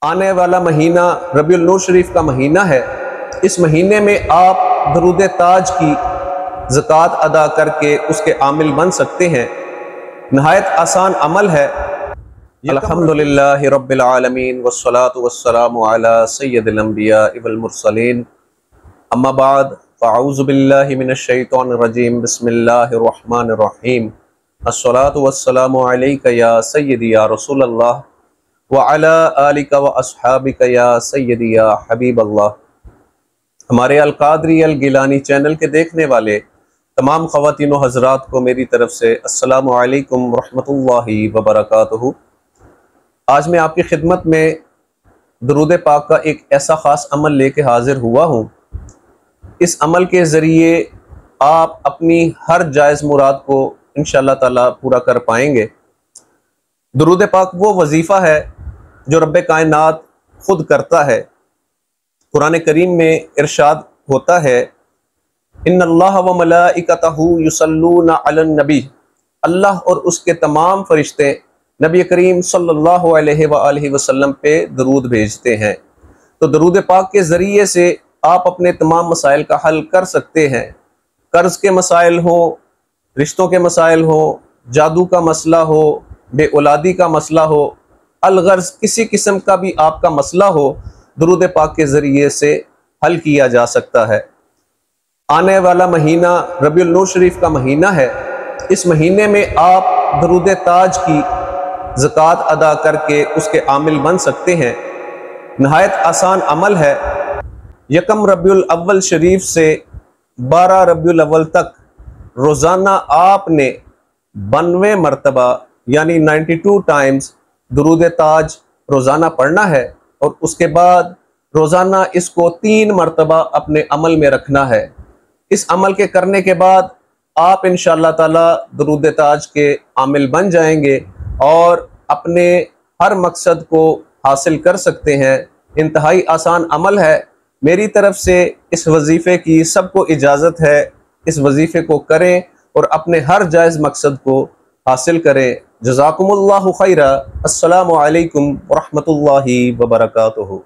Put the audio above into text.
आने वाला महीना रबीउल नूर शरीफ का महीना है। इस महीने में आप दरूद ताज की ज़कात अदा करके उसके आमिल बन सकते हैं। नहायत आसान अमल है। अल्हम्दुलिल्लाहि रब्बिल आलमीन वस्सलातु वस्सलामु अला सय्यदिल अंबिया वल मुरसलीन अम्मा बाद फ़अऊज़ु बिल्लाहि मिनश शैतानिर रजीम बिस्मिल्लाहिर रहमानिर रहीम अस्सलातु वस्सलामु अलैका या सय्यदी या रसूलल्लाह व अला आलिका व अस्हाबिका या सय्यदी या हबीबल्लाह। हमारे अल क़ादरी अल गिलानी चैनल के देखने वाले तमाम ख़वातीन व हज़रात को मेरी तरफ से अस्सलामु अलैकुम व रहमतुल्लाहि व बरकातुहू। आज मैं आपकी खिदमत में दरूद पाक का एक ऐसा ख़ास अमल लेके हाज़िर हुआ हूँ। इस अमल के ज़रिए आप अपनी हर जायज़ मुराद को इंशाअल्लाह ताला पूरा कर पाएंगे। दरूद पाक वो वजीफ़ा है जो रब्बे कायनात खुद करता है। कुरान करीम में इरशाद होता है, इन्नल्लाह व मलाइकतहू युसल्लूना अलन नबी, अल्लाह और उसके तमाम फरिश्ते नबी करीम सल्लल्लाहु अलैहि वआलिहि वसल्लम पे दरूद भेजते हैं। तो दरूद पाक के ज़रिए से आप अपने तमाम मसाइल का हल कर सकते हैं। कर्ज़ के मसाइल हो, रिश्तों के मसाइल हो, जादू का मसला हो, बे औलादी का मसला हो, अलगर्ज किसी किस्म का भी आपका मसला हो, दरूद पाक के ज़रिए से हल किया जा सकता है। आने वाला महीना रबीउल नूर शरीफ का महीना है। इस महीने में आप दरूद ताज की ज़कात अदा करके उसके आमिल बन सकते हैं। नहायत आसान अमल है। यकम रबीउल अव्वल शरीफ से 12 रबीउल अव्वल तक रोज़ाना आपने 92 मरतबा यानी 92 टाइम्स दरूद ताज रोज़ाना पढ़ना है और उसके बाद रोज़ाना इसको 3 मरतबा अपने अमल में रखना है। इस अमल के करने के बाद आप इंशाअल्लाह ताला दरूद ताज के आमिल बन जाएंगे और अपने हर मकसद को हासिल कर सकते हैं। इंतहाई आसान अमल है। मेरी तरफ से इस वजीफ़े की सबको इजाज़त है। इस वजीफ़े को करें और अपने हर जायज़ मकसद को हासिल करें। जज़ाकुमुल्लाहु खैरा। अस्सलामु अलैकुम व रहमतुल्लाहि व बरकातुहू।